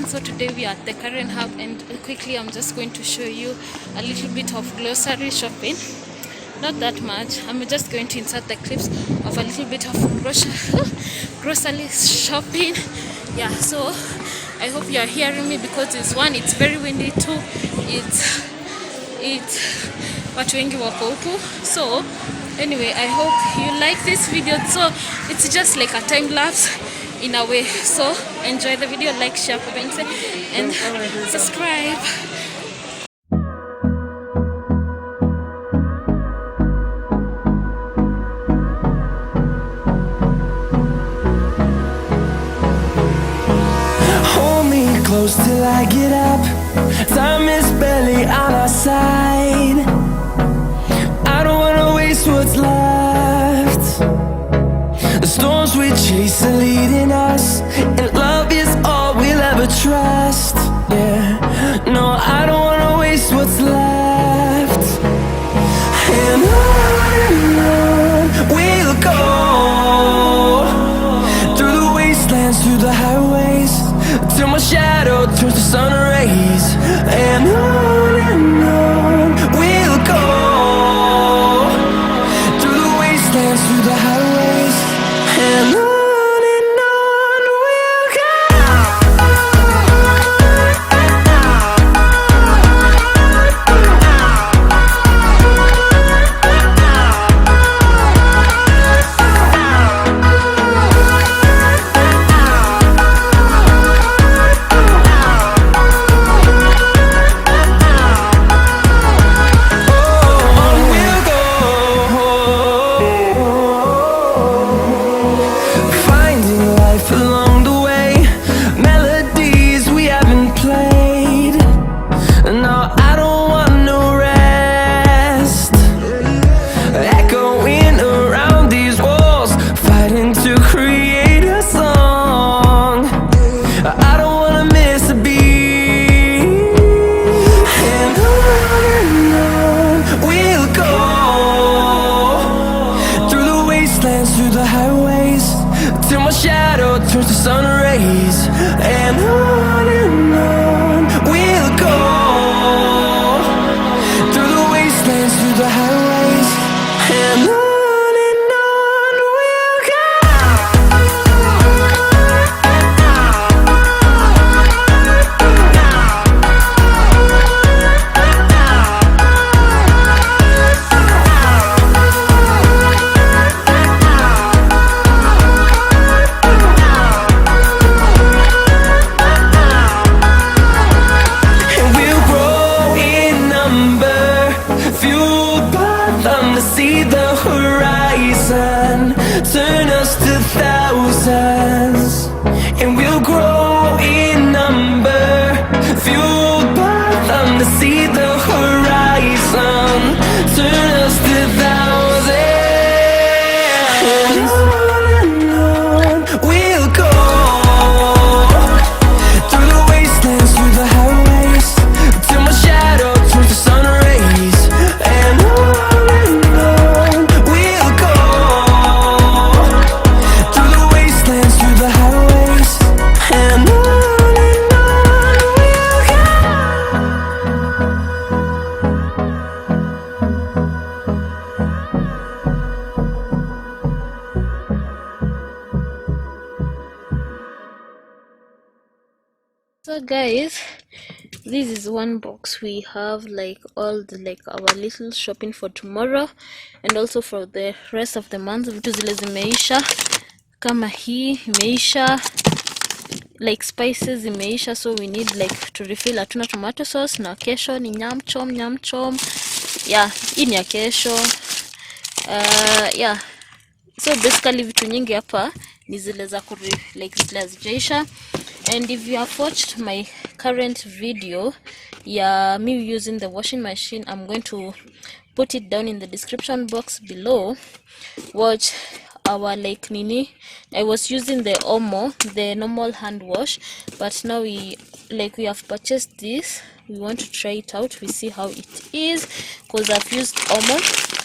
Karen. So today we are at the Karen Hub, and quickly I'm just going to show you a little bit of grocery shopping. Not that much. I'm just going to insert the clips of a little bit of grocery shopping. Yeah, so I hope you are hearing me, because it's very windy, too. It's watu wengi wako huku. So anyway, I hope you like this video. So it's just like a time lapse in a way. So enjoy the video, like, share, comment, and subscribe. Hold me close till I get up. Time is barely on our side. I don't wanna waste what's left. The storms we chase are leading us, and love is all we'll ever trust. Yeah, no, I don't wanna waste what's left. And on we'll go, through the wastelands, through the highways, till my shadow turns to sun rays. And on we'll go, through the wastelands, through the highways, and on we'll go. Along the way, melodies we haven't played. No, I don't want no rest. Echoing around these walls, fighting to create a song. I don't wanna miss a beat. And on we'll go, through the wastelands, through the highways, till my shadow turns to sun rays. And on we'll go, through the wastelands, through the highways, and on we'll go. See the horizon, turn us to thousands, and we'll grow in number, fueled by them to see the horizon, turn us to thousands. And on we'll go, through the wastelands, through the highways, till my shadow turns to sun rays. And on So guys, this is one box. We have like all the our little shopping for tomorrow and also for the rest of the month. Vitu zile zimeisha, kama hii imeisha, like spices imeisha, so we need like to refill. Hatuna tomato sauce, na kesho ni nyam chom. Yeah, hii ni ya kesho. Yeah, so basically vitu nyingi hapa ni zile za like zile zijaisha. And if you have watched my current video, me using the washing machine, I'm going to put it down in the description box below. Watch our like nini. I was using the Omo, the normal hand wash, but now we like we have purchased this. We want to try it out. We see how it is, because I've used Omo.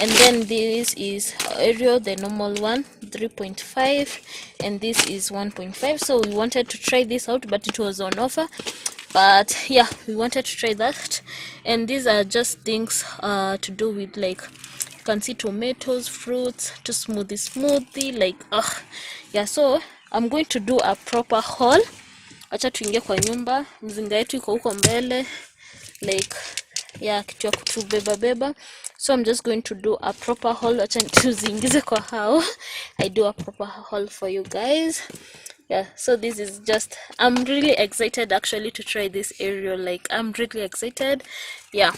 And then this is Ariel, the normal one, 3.5, and this is 1.5. So we wanted to try this out, but it was on offer. But yeah, we wanted to try that. And these are just things to do with, like, you can see tomatoes, fruits, to smoothie, like yeah. So I'm going to do a proper haul. Acha tuingie kwa nyumba, mzinga yetu iko huko mbele, like yeah, kitu ya kutubeba beba. So I'm just going to do a proper haul. Acha tuziingize kwa how I do a proper haul for you guys. Yeah, so this is just, I'm really excited actually to try this Ariel. Like, I'm really excited. Yeah,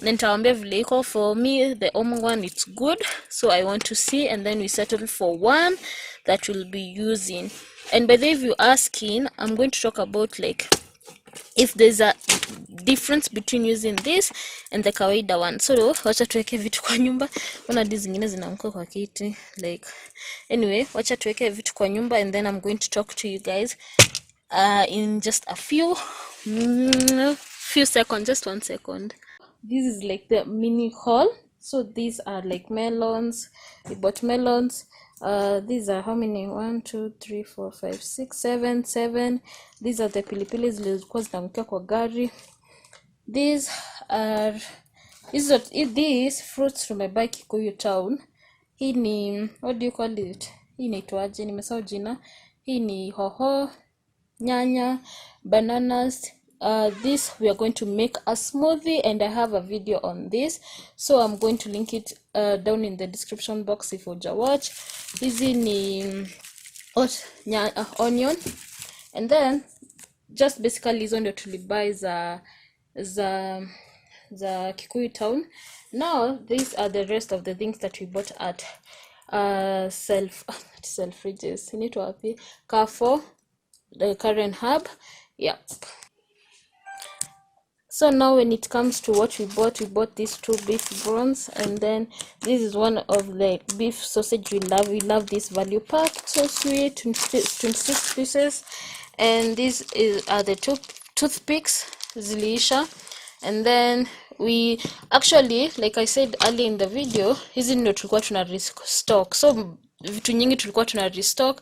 nitawambia vile iko. For me, the Omo one, it's good, so I want to see, and then we settle for one that we'll be using. And by the way, if you're asking, I'm going to talk about, like, if there's a difference between using this and the kawaida one. So wacha tuweke vitu kwa nyumba. Ona hizi zingine zinaanguka kwa kiti, like, anyway, wacha tuweke vitu kwa nyumba, and then I'm going to talk to you guys in just a few seconds. Just 1 second. This is like the mini haul. So these are like melons. We bought melons. These are how many? 1 2 3 4 5 6 7. These are the pilipili zilizokuwa zinaangukia kwa gari. These are these fruits tumebuy Kikuyu town. Hii ni, what do you call it? Hii inaitwaje? Nimesahau jina. Hii ni hoho, nyanya, bananas. This we are going to make a smoothie, and I have a video on this, so I'm going to link it down in the description box if you watch. Hizi ni onion, and then just basically hizo ndio tulibuy za Kikuyu town. Now these are the rest of the things that we bought at Selfridges. Inaitwa wapi? Carrefour, the Karen Hub. Yeah. So now when it comes to what we bought these 2 beef brawns, and then this is one of the beef sausage we love this value pack, so sweet, 26 pieces. And these are the 2 toothpicks ziliisha. And then we actually, like I said earlier in the video, hizi ndio tulikuwa tuna restock. So vitu nyingi tulikuwa tuna restock.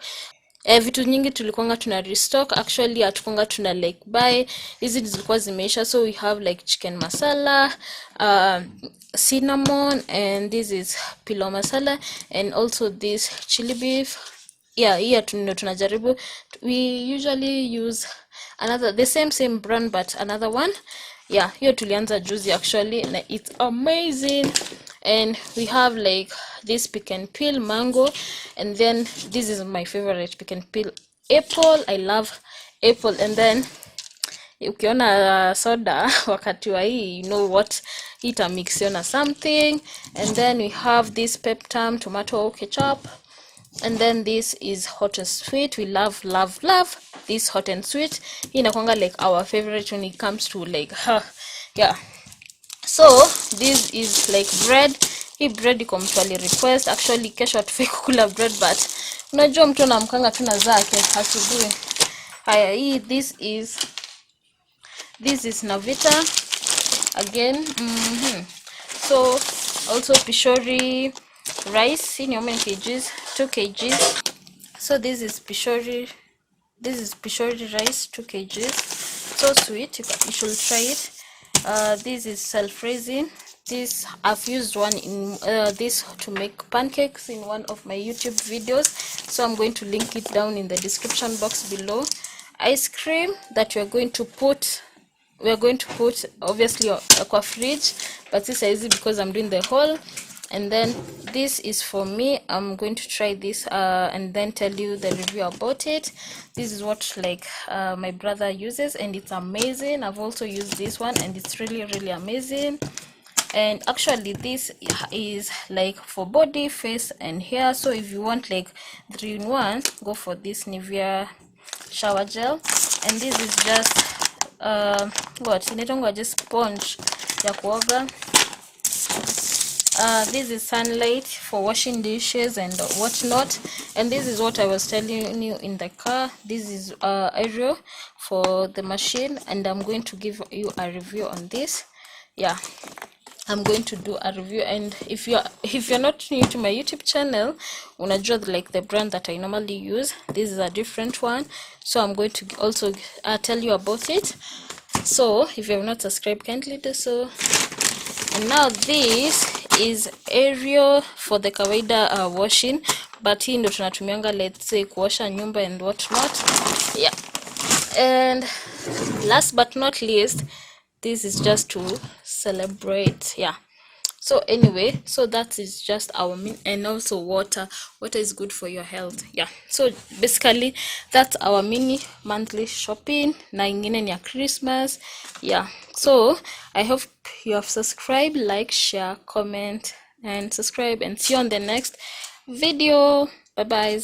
Vitu nyingi tulikuanga tuna restock. Actually hatukuanga tuna like buy. Hizi zilikuwa zimeisha. So we have like chicken masala, cinnamon, and this is pilau masala, and also this chili beef. Yeah, here tunajaribu. We usually use the same brand, but another one. Yeah, here tulianza juzi actually, and it's amazing. And we have like this pick and peel mango, and then this is my favorite, pick and peel apple. I love apple. And then ukiona soda wakati wa hii, you know what, itamixiona something. And then we have this peptam tomato ketchup. And then this is hot and sweet. We love this hot and sweet. Hii inakuanga like our favorite when it comes to like yeah. So this is like bread. Hii bread iko mtu ali request. Actually kesho atufai kukula bread, but unajua mtu anamkanga tu na zake asubuhi. Haya, hii this is Navita again. So also pishori rice. Hii ni how many kgs? 2 kgs. So this is pishori rice, 2 kgs. So sweet, you should try it. This is self-raising. This I've used one in this to make pancakes in one of my YouTube videos, so I'm going to link it down in the description box below. Ice cream that we're going to put obviously aqua fridge, but this is because I'm doing the haul. And then this is for me. I'm going to try this and then tell you the review about it. This is what like my brother uses, and it's amazing. I've also used this one, and it's really amazing. And actually this is like for body, face, and hair. So if you want like 3-in-1, go for this Nivea shower gel. And this is just what inaitwa just sponge ya kuoga. This is sunlight for washing dishes and whatnot, and this is what I was telling you in the car. This is Ariel for the machine, and I'm going to give you a review on this. Yeah, I'm going to do a review. And if you're not new to my YouTube channel, unajua like the brand that I normally use, this is a different one, so I'm going to also tell you about it. So if you have not subscribed, kindly do so. And now this is Ariel for the kawaida washing, but hii ndo tunatumianga, let's say, kuosha nyumba and whatnot. Yeah, and last but not least, this is just to celebrate. Yeah, so anyway, so that is just our and also water is good for your health. Yeah, so basically that's our mini monthly shopping, na ingine ni ya Christmas. Yeah, so I hope you have subscribed, like, share, comment and subscribe, and see you on the next video. Bye bye.